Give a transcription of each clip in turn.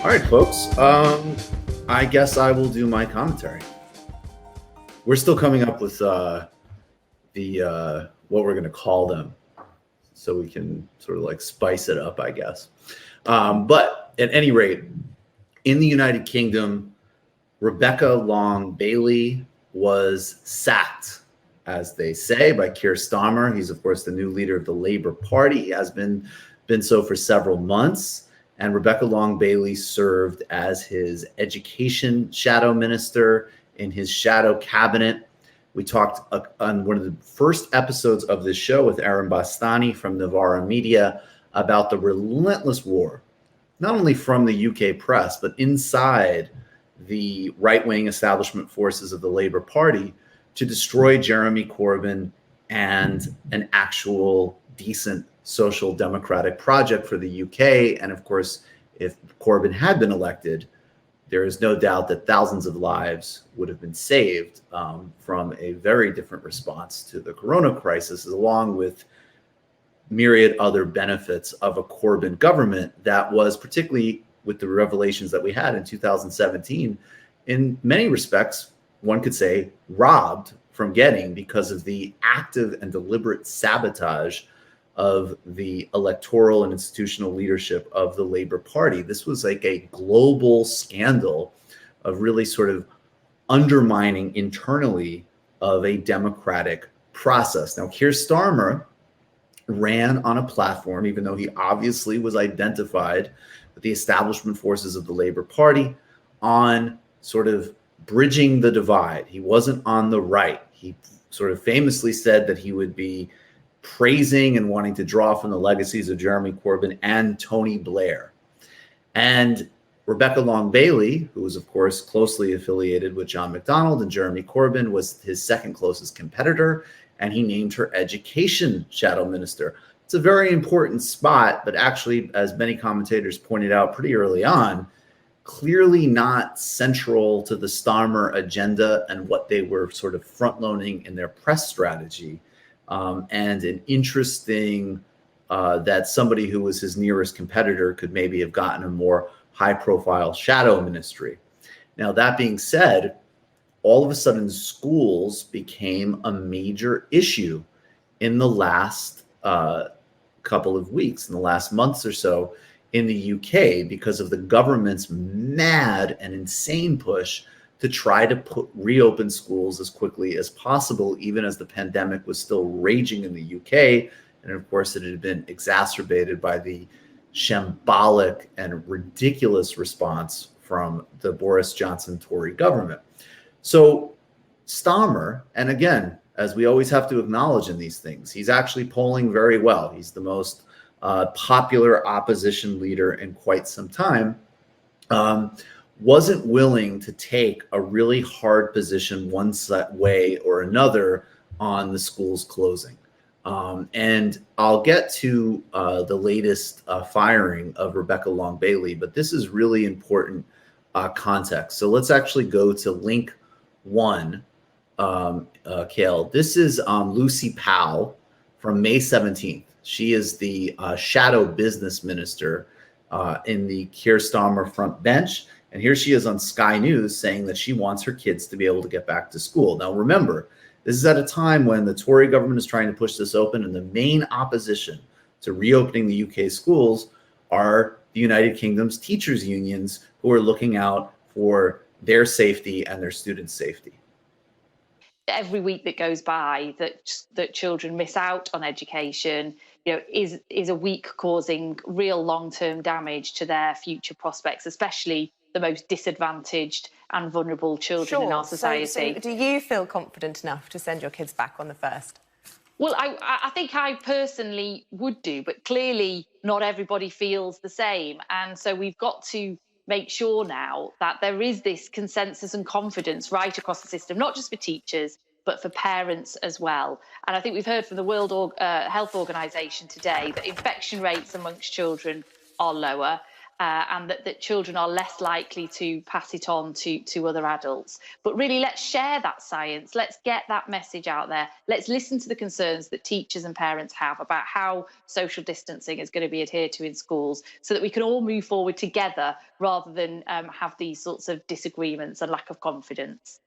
All right, folks. I guess I will do my commentary. We're still coming up with the what we're going to call them, so we can sort of like spice it up, I guess. But at any rate, in the United Kingdom, Rebecca Long Bailey was sacked, as they say, by Keir Starmer. He's, of course, the new leader of the Labour Party. He has been so for several months. And Rebecca Long Bailey served as his education shadow minister in his shadow cabinet. We talked on one of the first episodes of this show with Aaron Bastani from Novara Media about the relentless war, not only from the UK press, but inside the right-wing establishment forces of the Labour Party to destroy Jeremy Corbyn and an actual decent social democratic project for the UK. And of course, if Corbyn had been elected, there is no doubt that thousands of lives would have been saved from a very different response to the corona crisis, along with myriad other benefits of a Corbyn government that was, particularly with the revelations that we had in 2017, in many respects, one could say, robbed from getting because of the active and deliberate sabotage of the electoral and institutional leadership of the Labour Party. This was like a global scandal of really sort of undermining internally of a democratic process. Now, Keir Starmer ran on a platform, even though he obviously was identified with the establishment forces of the Labour Party, on sort of bridging the divide. He wasn't on the right. He sort of famously said that he would be praising and wanting to draw from the legacies of Jeremy Corbyn and Tony Blair. And Rebecca Long Bailey, who was, of course, closely affiliated with John McDonnell and Jeremy Corbyn, was his second closest competitor, and he named her education shadow minister. It's a very important spot, but actually, as many commentators pointed out pretty early on, clearly not central to the Starmer agenda and what they were sort of front-loading in their press strategy. And an interesting that somebody who was his nearest competitor could maybe have gotten a more high-profile shadow ministry. Now, that being said, all of a sudden, schools became a major issue in the last couple of weeks, in the last months or so in the UK, because of the government's mad and insane push to try to reopen schools as quickly as possible, even as the pandemic was still raging in the UK. And of course, it had been exacerbated by the shambolic and ridiculous response from the Boris Johnson Tory government. So Starmer, and again, as we always have to acknowledge in these things, he's actually polling very well. He's the most popular opposition leader in quite some time. Wasn't willing to take a really hard position one way or another on the schools closing. And I'll get to the latest firing of Rebecca Long Bailey, but this is really important context. So let's actually go to link one, Kale. This is Lucy Powell from May 17th. She is the shadow business minister in the Keir Starmer front bench. And here she is on Sky News saying that she wants her kids to be able to get back to school. Now, remember, this is at a time when the Tory government is trying to push this open, and the main opposition to reopening the UK schools are the United Kingdom's teachers' unions, who are looking out for their safety and their students' safety. Every week that goes by that children miss out on education, is a week causing real long-term damage to their future prospects, especially the most disadvantaged and vulnerable children in our society. So do you feel confident enough to send your kids back on the 1st? Well, I think I personally would do, but clearly not everybody feels the same. And so we've got to make sure now that there is this consensus and confidence right across the system, not just for teachers, but for parents as well. And I think we've heard from the World Health Organization today that infection rates amongst children are lower. and that children are less likely to pass it on to other adults. But really, let's share that science. Let's get that message out there. Let's listen to the concerns that teachers and parents have about how social distancing is going to be adhered to in schools, so that we can all move forward together rather than have these sorts of disagreements and lack of confidence.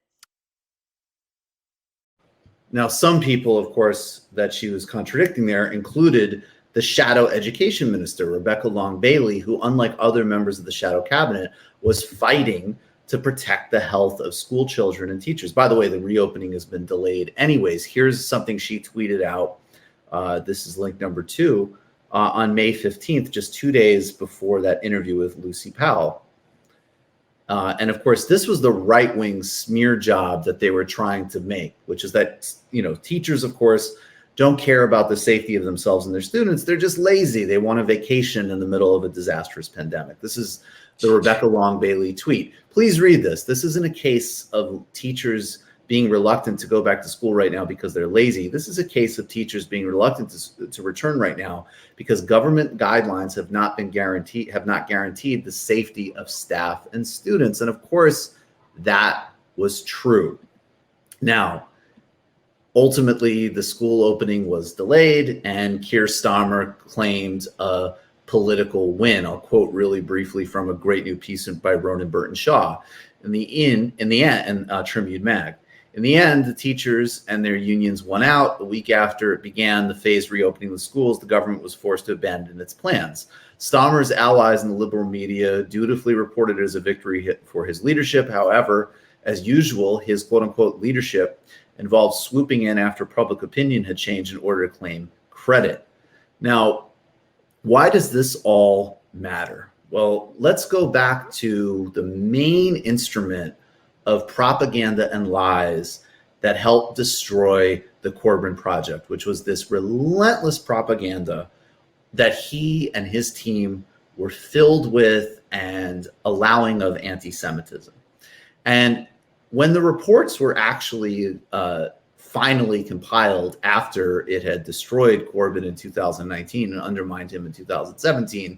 Now, some people, of course, that she was contradicting there included the shadow education minister, Rebecca Long-Bailey, who, unlike other members of the shadow cabinet, was fighting to protect the health of school children and teachers. By the way, the reopening has been delayed anyways. Here's something she tweeted out. This is link number 2 on May 15th, just 2 days before that interview with Lucy Powell. And of course, this was the right-wing smear job that they were trying to make, which is that, teachers, of course, don't care about the safety of themselves and their students. They're just lazy. They want a vacation in the middle of a disastrous pandemic. This is the Rebecca Long-Bailey tweet. Please read this. This isn't a case of teachers being reluctant to go back to school right now because they're lazy. This is a case of teachers being reluctant to return right now because government guidelines have not guaranteed the safety of staff and students. And of course, that was true. Now, ultimately, the school opening was delayed, and Keir Starmer claimed a political win. I'll quote really briefly from a great new piece by Ronan Burton Shaw in the end, Tribune Mag. In the end, the teachers and their unions won out. The week after it began the phased reopening of the schools, the government was forced to abandon its plans. Starmer's allies in the liberal media dutifully reported it as a victory for his leadership. However, as usual, his quote-unquote leadership involved swooping in after public opinion had changed in order to claim credit. Now, why does this all matter? Well, let's go back to the main instrument of propaganda and lies that helped destroy the Corbyn project, which was this relentless propaganda that he and his team were filled with and allowing of anti-Semitism. And when the reports were actually finally compiled after it had destroyed Corbyn in 2019 and undermined him in 2017,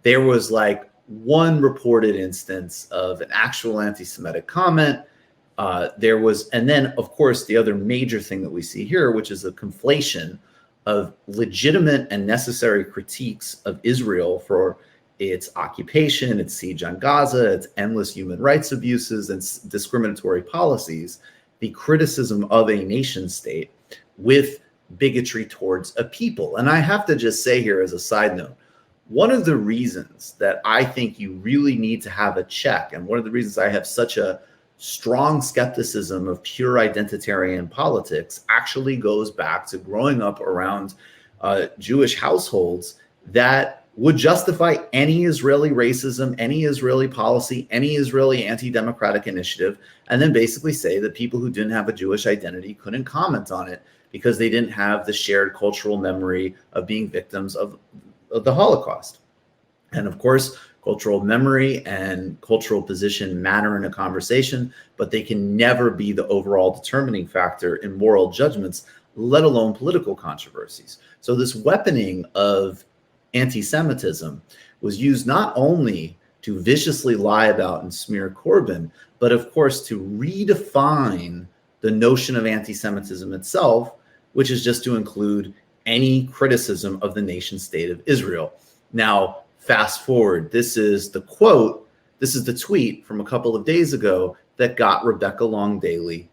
there was like one reported instance of an actual anti-Semitic comment. And then, of course, the other major thing that we see here, which is a conflation of legitimate and necessary critiques of Israel for its occupation, its siege on Gaza, its endless human rights abuses and discriminatory policies, the criticism of a nation state with bigotry towards a people. And I have to just say here as a side note, one of the reasons that I think you really need to have a check, and one of the reasons I have such a strong skepticism of pure identitarian politics, actually goes back to growing up around Jewish households that would justify any Israeli racism, any Israeli policy, any Israeli anti-democratic initiative, and then basically say that people who didn't have a Jewish identity couldn't comment on it because they didn't have the shared cultural memory of being victims of the Holocaust. And of course, cultural memory and cultural position matter in a conversation, but they can never be the overall determining factor in moral judgments, let alone political controversies. So this weaponing of anti-Semitism was used not only to viciously lie about and smear Corbyn, but of course to redefine the notion of anti-Semitism itself, which is just to include any criticism of the nation state of Israel. Now, fast forward, this is the quote, this is the tweet from a couple of days ago that got Rebecca Long-Bailey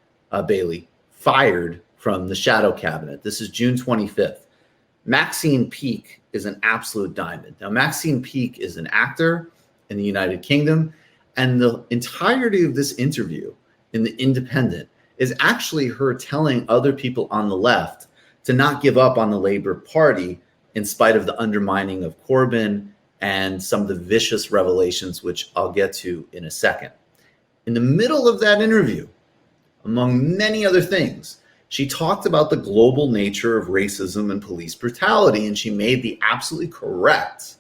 fired from the shadow cabinet. This is June 25th. Maxine Peake is an absolute diamond. Now, Maxine Peake is an actor in the United Kingdom, and the entirety of this interview in The Independent is actually her telling other people on the left to not give up on the Labour Party in spite of the undermining of Corbyn and some of the vicious revelations, which I'll get to in a second. In the middle of that interview, among many other things, she talked about the global nature of racism and police brutality, and she made the absolutely correct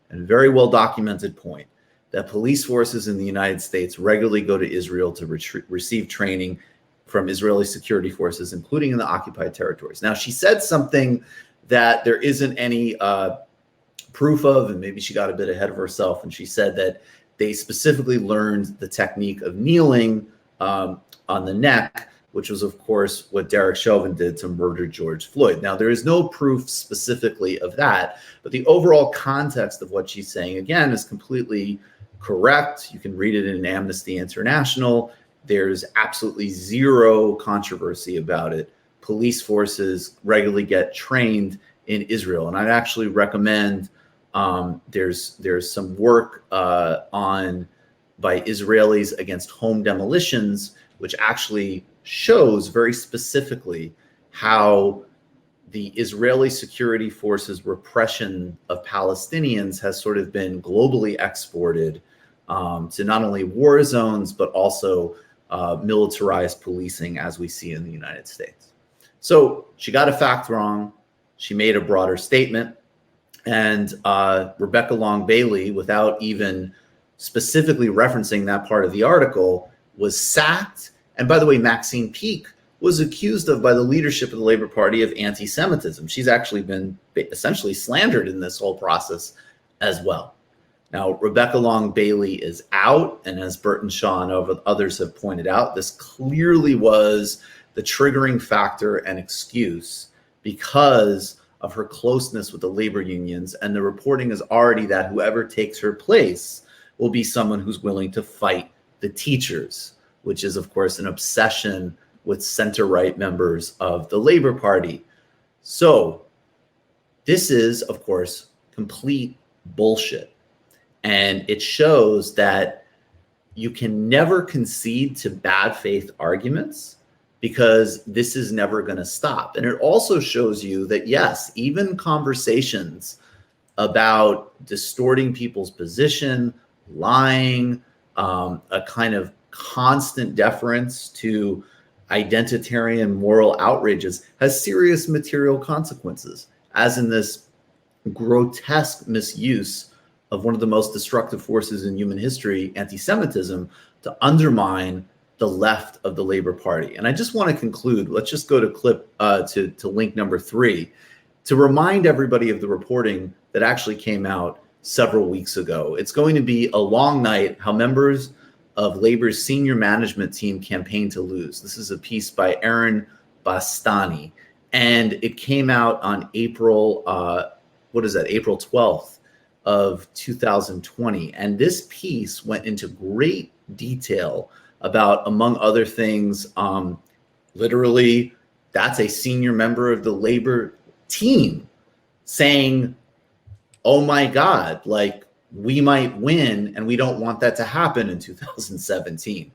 and very well documented point that police forces in the United States regularly go to Israel to receive training from Israeli security forces, including in the occupied territories. Now, she said something that there isn't any proof of, and maybe she got a bit ahead of herself, and she said that they specifically learned the technique of kneeling on the neck, which was, of course, what Derek Chauvin did to murder George Floyd. Now, there is no proof specifically of that, but the overall context of what she's saying, again, is completely correct. You can read it in Amnesty International. There's absolutely zero controversy about it. Police forces regularly get trained in Israel, and I'd actually recommend there's some work on by Israelis against home demolitions, which actually shows very specifically how the Israeli security forces' repression of Palestinians has sort of been globally exported to not only war zones, but also militarized policing, as we see in the United States. So she got a fact wrong. She made a broader statement. And Rebecca Long Bailey, without even specifically referencing that part of the article, was sacked. And by the way, Maxine Peake was accused of by the leadership of the Labor Party of anti-Semitism. She's actually been essentially slandered in this whole process as well. Now, Rebecca Long Bailey is out. And as Burton Shaw and others have pointed out, this clearly was the triggering factor and excuse because of her closeness with the labor unions. And the reporting is already that whoever takes her place will be someone who's willing to fight the teachers, which is, of course, an obsession with center-right members of the Labor Party. So this is, of course, complete bullshit. And it shows that you can never concede to bad faith arguments because this is never going to stop. And it also shows you that, yes, even conversations about distorting people's position, lying, a kind of constant deference to identitarian moral outrages has serious material consequences, as in this grotesque misuse of one of the most destructive forces in human history, anti-Semitism, to undermine the left of the Labor Party. And I just want to conclude. Let's just go to link number 3 to remind everybody of the reporting that actually came out several weeks ago. It's going to be a long night, how members of Labor's senior management team campaigned to lose. This is a piece by Aaron Bastani, and it came out on April 12th of 2020. And this piece went into great detail about, among other things, literally, that's a senior member of the Labor team saying, oh my God, like, we might win and we don't want that to happen in 2017.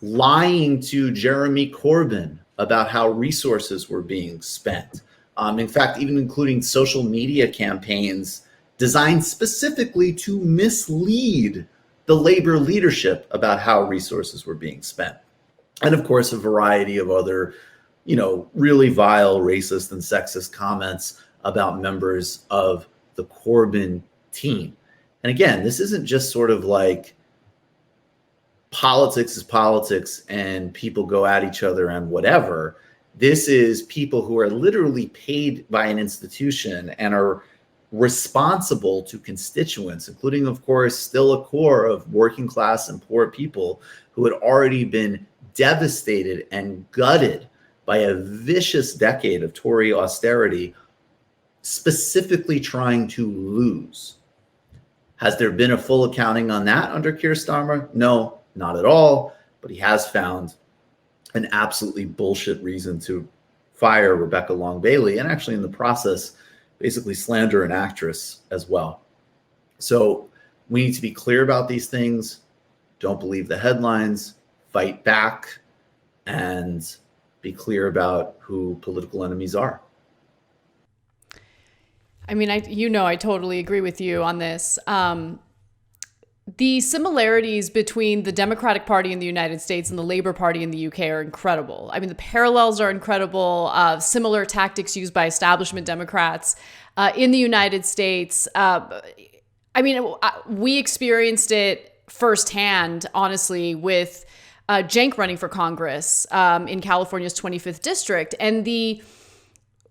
Lying to Jeremy Corbyn about how resources were being spent. In fact, even including social media campaigns designed specifically to mislead the Labor leadership about how resources were being spent. And of course, a variety of other, really vile, racist and sexist comments about members of the Corbyn team. And again, this isn't just sort of like politics is politics and people go at each other and whatever. This is people who are literally paid by an institution and are responsible to constituents, including, of course, still a core of working class and poor people who had already been devastated and gutted by a vicious decade of Tory austerity, specifically trying to lose. Has there been a full accounting on that under Keir Starmer? No, not at all. But he has found an absolutely bullshit reason to fire Rebecca Long Bailey, and actually in the process, basically slander an actress as well. So we need to be clear about these things. Don't believe the headlines, fight back, and be clear about who political enemies are. I mean, I totally agree with you on this. The similarities between the Democratic Party in the United States and the Labour Party in the UK are incredible. I mean, the parallels are incredible. Similar tactics used by establishment Democrats in the United States. We experienced it firsthand, honestly, with Cenk running for Congress in California's 25th district. And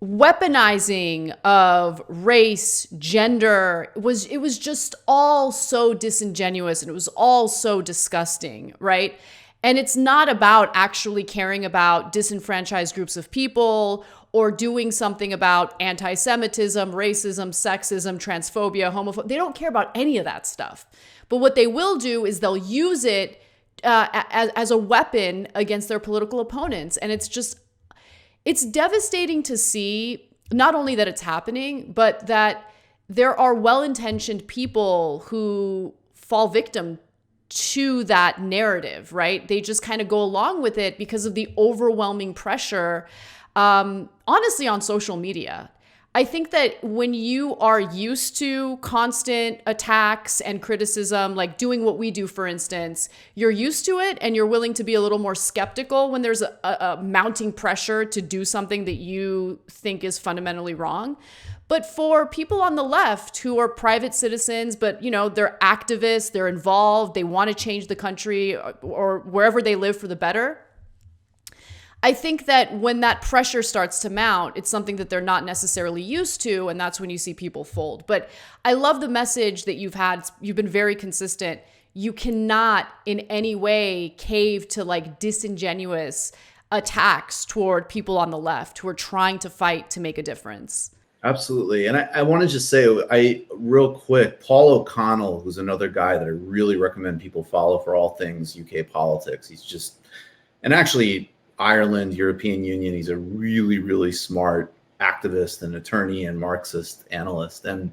weaponizing of race, gender, it was just all so disingenuous, and it was all so disgusting, right? And it's not about actually caring about disenfranchised groups of people or doing something about anti-Semitism, racism, sexism, transphobia, homophobia. They don't care about any of that stuff. But what they will do is they'll use it as a weapon against their political opponents. And it's devastating to see not only that it's happening, but that there are well-intentioned people who fall victim to that narrative, right? They just kind of go along with it because of the overwhelming pressure, honestly, on social media. I think that when you are used to constant attacks and criticism, like doing what we do, for instance, you're used to it and you're willing to be a little more skeptical when there's a mounting pressure to do something that you think is fundamentally wrong. But for people on the left who are private citizens, but they're activists, they're involved, they want to change the country or wherever they live for the better, I think that when that pressure starts to mount, it's something that they're not necessarily used to, and that's when you see people fold. But I love the message that you've had. You've been very consistent. You cannot in any way cave to like disingenuous attacks toward people on the left who are trying to fight to make a difference. Absolutely. And I want to just say, real quick, Paul O'Connell, who's another guy that I really recommend people follow for all things UK politics. He's just, and actually Ireland, European Union, he's a really, really smart activist and attorney and Marxist analyst. And,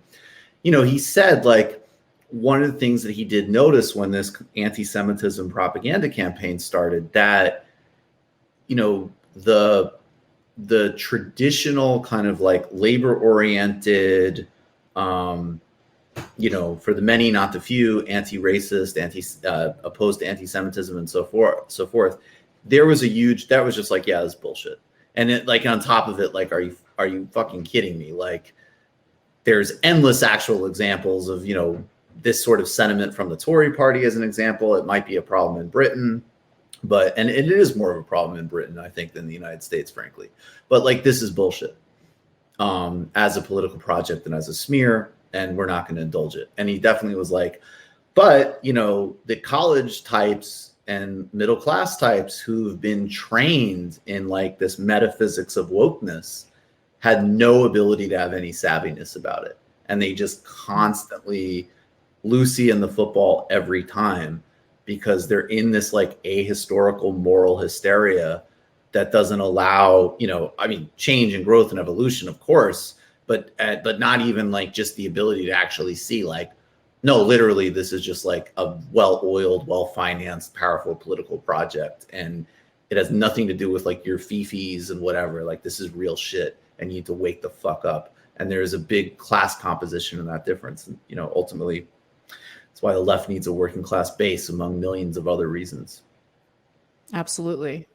he said like one of the things that he did notice when this anti-Semitism propaganda campaign started, that, the traditional kind of like labor oriented, for the many, not the few, anti-racist, opposed to anti-Semitism and so forth. There was that was just like, yeah, this is bullshit. And it, like, on top of it, like, are you fucking kidding me? Like, there's endless actual examples of, this sort of sentiment from the Tory party as an example. It might be a problem in Britain. And it is more of a problem in Britain, I think, than the United States, frankly. But like, this is bullshit as a political project and as a smear, and we're not going to indulge it. And he definitely was like, but, the college types and middle class types who've been trained in like this metaphysics of wokeness had no ability to have any savviness about it. And they just constantly Lucy in the football every time, because they're in this like ahistorical moral hysteria that doesn't allow, change and growth and evolution, of course, but not even like just the ability to actually see like, no, literally, this is just like a well-oiled, well-financed, powerful political project. And it has nothing to do with like your fifis and whatever. Like, this is real shit, and you need to wake the fuck up. And there is a big class composition in that difference. And, ultimately, that's why the left needs a working class base, among millions of other reasons. Absolutely.